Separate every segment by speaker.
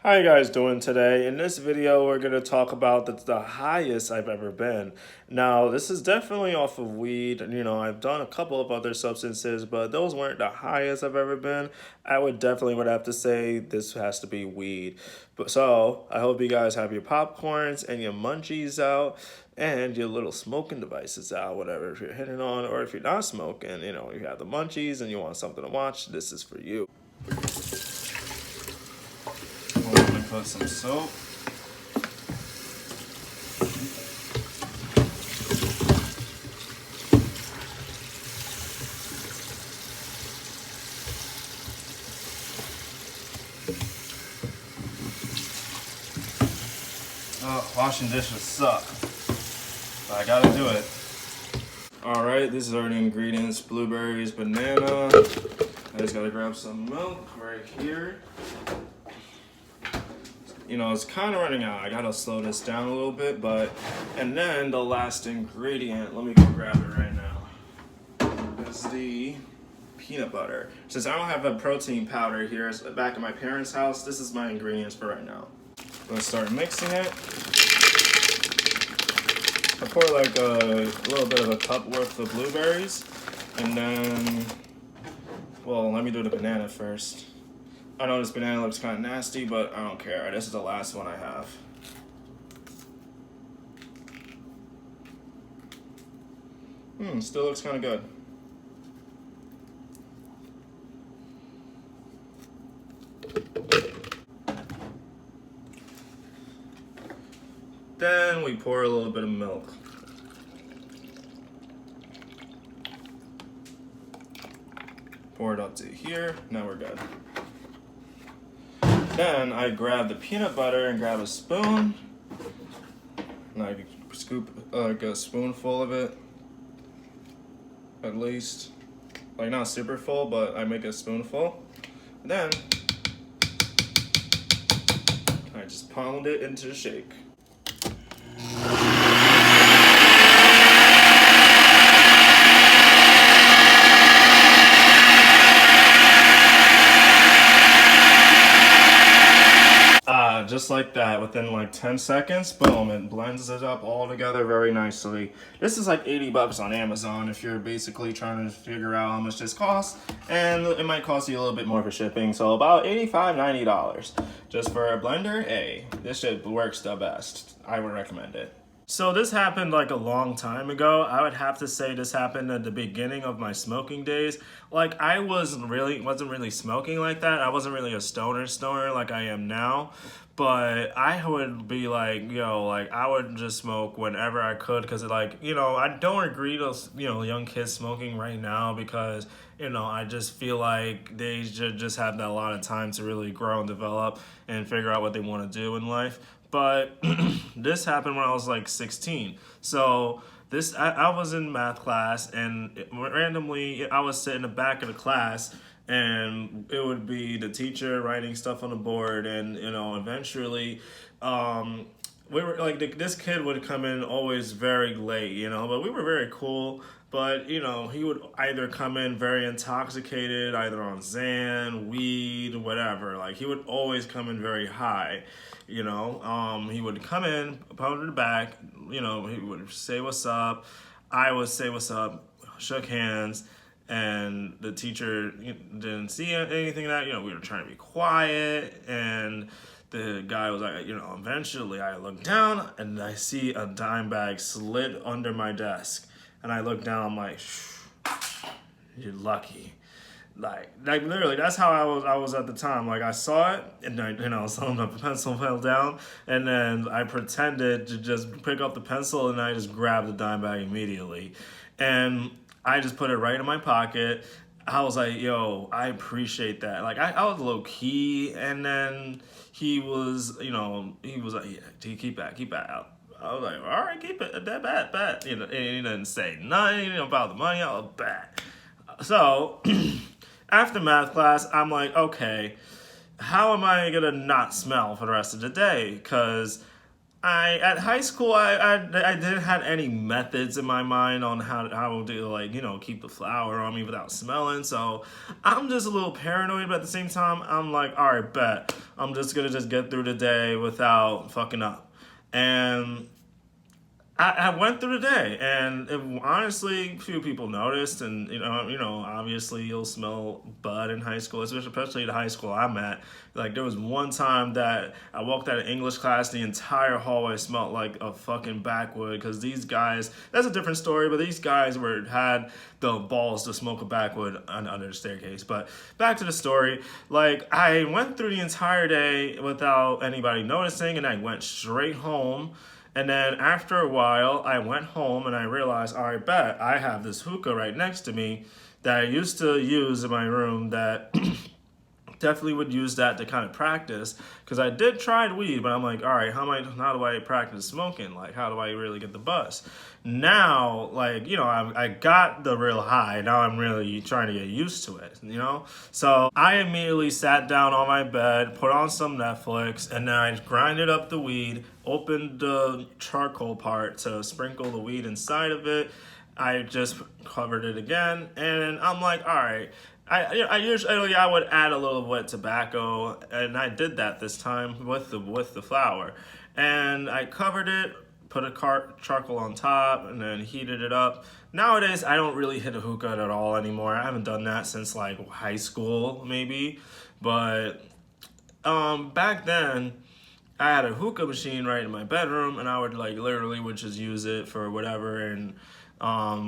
Speaker 1: How you guys doing today? In this video, we're going to talk about the highest I've ever been. Now, this is definitely off of weed. I've done a couple of other substances, but those weren't the highest I've ever been. I would have to say this has to be weed. But so, I hope you guys have your popcorns and your munchies out and your little smoking devices out, whatever, if you're hitting on, or if you're not smoking, you have the munchies and you want something to watch, this is for you. We're going to put some soap. Oh, washing dishes suck, but I gotta do it. Alright, these are the ingredients: blueberries, banana. I just gotta grab some milk right here. It's kind of running out. I gotta slow this down a little bit, and then the last ingredient, let me go grab it right now, is the peanut butter. Since I don't have a protein powder here, it's back at my parents' house, this is my ingredients for right now. Let's start mixing it. I pour like a little bit of a cup worth of blueberries, and then, well, let me do the banana first. I know this banana looks kind of nasty, but I don't care. This is the last one I have. Still looks kind of good. Then we pour a little bit of milk. Pour it up to here. Now we're good. Then I grab the peanut butter and grab a spoon. And I scoop like a spoonful of it. At least. Like not super full, but I make a spoonful. And then I just pound it into the shake. Just like that, within like 10 seconds, boom, it blends it up all together very nicely. This is like $80 on Amazon if you're basically trying to figure out how much this costs, and it might cost you a little bit more for shipping, so about $85, $90. Just for a blender, hey, this shit works the best. I would recommend it. So this happened like a long time ago. I would have to say this happened at the beginning of my smoking days. Like I wasn't really smoking like that. I wasn't really a stoner like I am now. But I would be like, I would just smoke whenever I could, because I don't agree to, young kids smoking right now, because, I just feel like they should just have that lot of time to really grow and develop and figure out what they want to do in life. But this happened when I was like 16. So I was in math class, and randomly I was sitting in the back of the class, and it would be the teacher writing stuff on the board, and eventually we were like, this kid would come in always very late, but we were very cool. But he would either come in very intoxicated, either on Xan, weed, whatever. Like he would always come in very high. He would come in, pound to the back, he would say what's up. I would say what's up, shook hands, and the teacher didn't see anything of that. We were trying to be quiet, and the guy was like, eventually I look down and I see a dime bag slid under my desk. And I look down, I'm like, you're lucky. Like literally, that's how I was at the time. Like I saw it, and some of the pencil fell down, and then I pretended to just pick up the pencil, and I just grabbed the dime bag immediately, and I just put it right in my pocket. I was like, yo, I appreciate that. Like I was low key, and then he was like, yeah, keep that out. I was like, all right, keep it, that bet. And he didn't say nothing about the money. I was bet. So after math class, I'm like, okay, how am I gonna not smell for the rest of the day? Because At high school I didn't have any methods in my mind on how to like keep the flour on me without smelling. So I'm just a little paranoid, but at the same time I'm like, all right, bet I'm just gonna just get through the day without fucking up. And I went through the day, and honestly, few people noticed, and obviously you'll smell bud in high school, especially the high school I'm at. Like there was one time that I walked out of English class, the entire hallway smelled like a fucking backwood because these guys. That's a different story, but these guys had the balls to smoke a backwood under the staircase. But back to the story, like I went through the entire day without anybody noticing, and I went straight home. And then after a while, I went home and I realized, all right, bet I have this hookah right next to me that I used to use in my room that definitely would use that to kind of practice because I did try weed, but I'm like, all right, how do I practice smoking? Like, how do I really get the buzz? Now, like, I got the real high. Now I'm really trying to get used to it. So I immediately sat down on my bed, put on some Netflix, and then I grinded up the weed, opened the charcoal part to sprinkle the weed inside of it. I just covered it again, and I'm like, all right. I usually I would add a little wet tobacco, and I did that this time with the flour, and I covered it, put a charcoal on top, and then heated it up. Nowadays, I don't really hit a hookah at all anymore. I haven't done that since like high school maybe, but back then. I had a hookah machine right in my bedroom, and I would like literally would just use it for whatever. And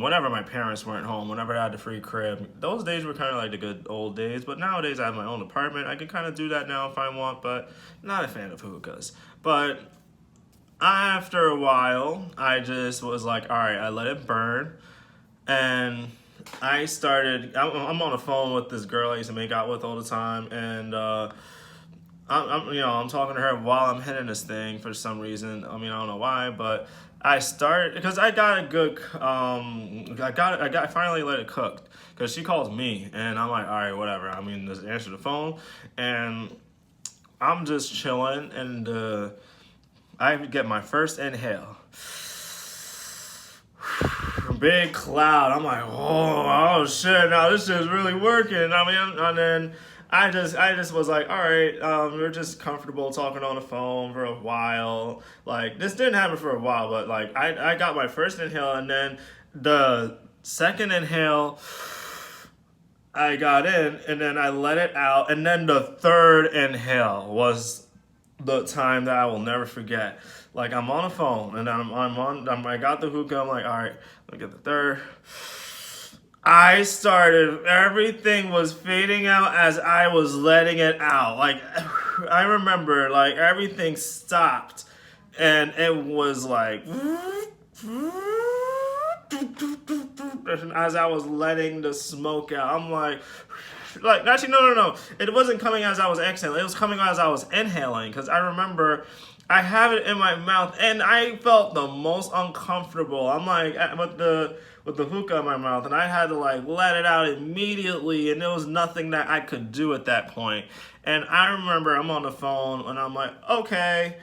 Speaker 1: whenever my parents weren't home, whenever I had the free crib, those days were kind of like the good old days. But nowadays I have my own apartment. I can kind of do that now if I want, but not a fan of hookahs. But after a while, I just was like, all right, I let it burn, and I'm on the phone with this girl I used to make out with all the time, and I'm talking to her while I'm hitting this thing for some reason. I mean, I don't know why, but I started because I got a good. I finally let it cook because she calls me, and I'm like, all right, whatever. I mean, just answer the phone, and I'm just chilling, and I get my first inhale. Big cloud. I'm like, oh shit! Now this shit's really working. I mean, and then. I just was like, all right, we're just comfortable talking on the phone for a while. Like this didn't happen for a while, but like I got my first inhale, and then the second inhale I got in, and then I let it out, and then the third inhale was the time that I will never forget. Like I'm on the phone, and I got the hookah. I'm like, all right, let me get the third. Everything was fading out as I was letting it out. Like, I remember, like, everything stopped, and it was like, as I was letting the smoke out. I'm like, actually, no. It wasn't coming as I was exhaling. It was coming as I was inhaling, because I remember I have it in my mouth, and I felt the most uncomfortable. I'm like, with the hookah in my mouth, and I had to like let it out immediately, and there was nothing that I could do at that point. And I remember I'm on the phone, and I'm like, okay,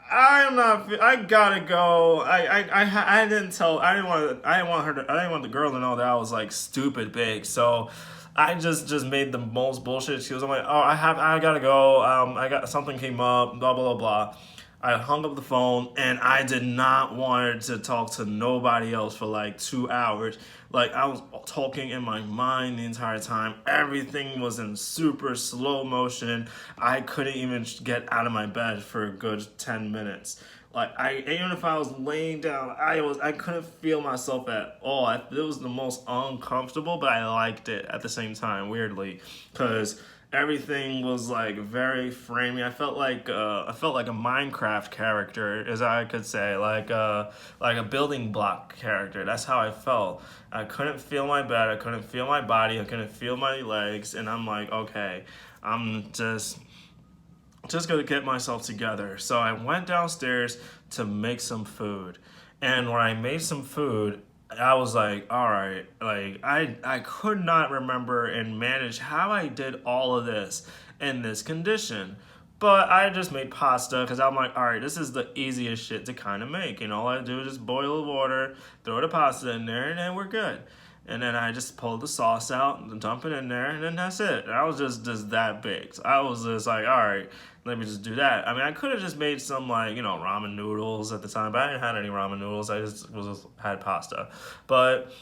Speaker 1: I gotta go. I didn't want the girl to know that I was like stupid big. So I just made the most bullshit excuse. I'm like, oh, I gotta go. I got something came up. Blah blah blah. I hung up the phone, and I did not want to talk to nobody else for like 2 hours. Like I was talking in my mind the entire time. Everything was in super slow motion. I couldn't even get out of my bed for a good 10 minutes. Like even if I was laying down, I couldn't feel myself at all. It was the most uncomfortable, but I liked it at the same time, weirdly, because everything was like very framey. I felt like a Minecraft character, as I could say, like a building block character. That's how I felt. I couldn't feel my bed. I couldn't feel my body. I couldn't feel my legs, and I'm like, okay, I'm just gonna get myself together. So I went downstairs to make some food, and when I made some food, I was like, all right, like I could not remember and manage how I did all of this in this condition. But I just made pasta because I'm like, all right, this is the easiest shit to kind of make. You know, all I do is just boil the water, throw the pasta in there, and then we're good. And then I just pull the sauce out and dump it in there, and then that's it. And I was just that big. So I was just like, all right, let me just do that. I mean, I could have just made some like, you know, ramen noodles at the time, but I didn't have any ramen noodles. I just had pasta. But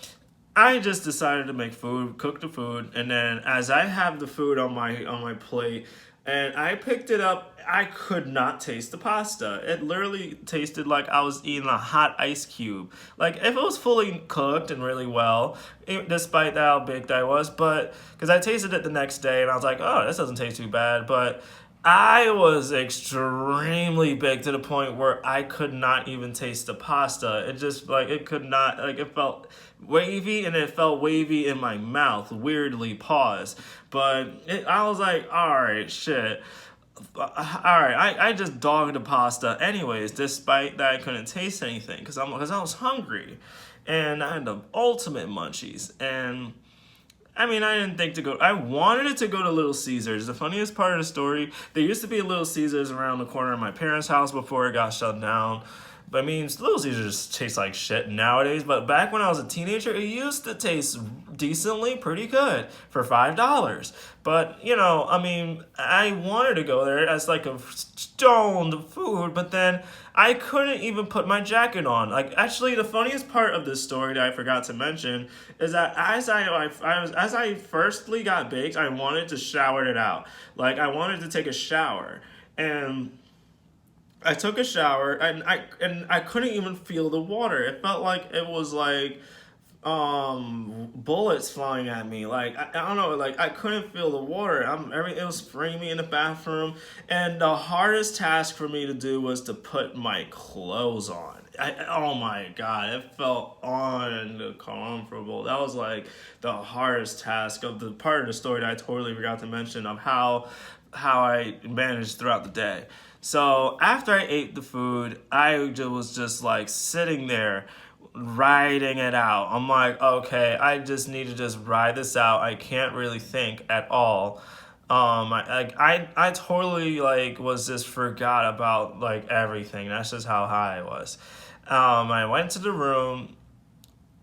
Speaker 1: I just decided to make food, cook the food, and then as I have the food on my plate, and I picked it up, I could not taste the pasta. It literally tasted like I was eating a hot ice cube. Like if it was fully cooked and really well, despite how baked I was, but because I tasted it the next day and I was like, oh, this doesn't taste too bad, but I was extremely big to the point where I could not even taste the pasta. It just like it could not like it felt wavy and it felt wavy in my mouth. Weirdly paused, but I was like, all right, shit. All right, I just dogged the pasta anyways, despite that I couldn't taste anything because I was hungry, and I had the ultimate munchies and. I mean, I didn't think to go. I wanted it to go to Little Caesars. The funniest part of the story, there used to be a Little Caesars around the corner of my parents' house before it got shut down. But I mean, Little Caesars tastes like shit nowadays. But back when I was a teenager, it used to taste decently pretty good for $5. But, you know, I mean, I wanted to go there as like a stoned food, but then I couldn't even put my jacket on. Like, actually, the funniest part of this story that I forgot to mention is that as I firstly got baked, I wanted to shower it out. Like, I wanted to take a shower, and I took a shower, and I couldn't even feel the water. It felt like it was like bullets flying at me. Like I don't know, like I couldn't feel the water. It was spraying me in the bathroom, and the hardest task for me to do was to put my clothes on. Oh my god, it felt uncomfortable. That was like the hardest task of the part of the story that I totally forgot to mention of how I managed throughout the day. So after I ate the food, I was just like sitting there riding it out. I'm like, okay, I just need to just ride this out. I can't really think at all. I totally like was just forgot about like everything. That's just how high I was. I went to the room.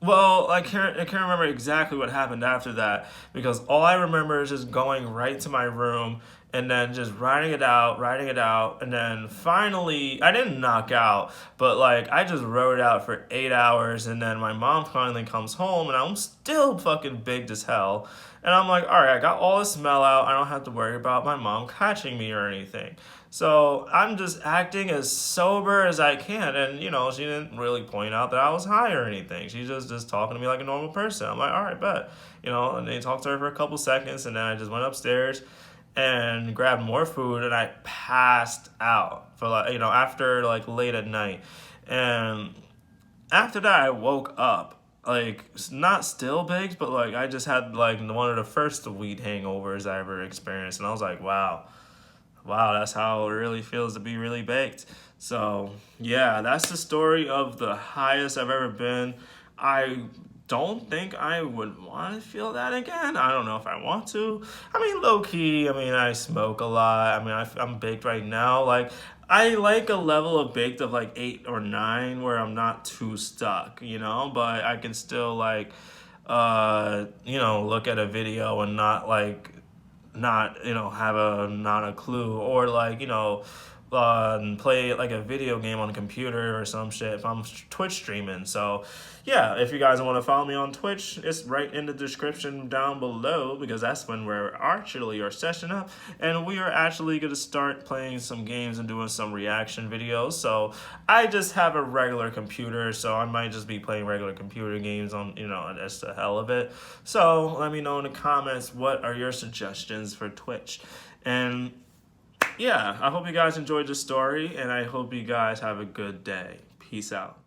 Speaker 1: Well, I can't remember exactly what happened after that because all I remember is just going right to my room and then just riding it out, and then finally, I didn't knock out, but like I just rode out for 8 hours, and then my mom finally comes home, and I'm still fucking big as hell, and I'm like, all right, I got all the smell out, I don't have to worry about my mom catching me or anything. So I'm just acting as sober as I can, and you know, she didn't really point out that I was high or anything. She's just talking to me like a normal person. I'm like, all right, bet, you know. And they talked to her for a couple seconds, and then I just went upstairs and grabbed more food, and I passed out for like, you know, after like late at night. And after that I woke up like not still baked, but like I just had like one of the first weed hangovers I ever experienced, and I was like, wow, that's how it really feels to be really baked. So yeah, that's the story of the highest I've ever been. I don't think I would want to feel that again. I don't know if I want to. I mean, low key, I mean, I smoke a lot. I mean, I'm baked right now. Like, I like a level of baked of like 8 or 9 where I'm not too stuck, you know, but I can still like, you know, look at a video and not, you know, have not a clue, or like, you know, play like a video game on a computer or some shit if I'm Twitch streaming. So yeah, if you guys want to follow me on Twitch, it's right in the description down below, because that's when we're actually our session up, and we are actually going to start playing some games and doing some reaction videos. So I just have a regular computer, so I might just be playing regular computer games on, you know, just the hell of it. So let me know in the comments, what are your suggestions for Twitch? And yeah, I hope you guys enjoyed the story, and I hope you guys have a good day. Peace out.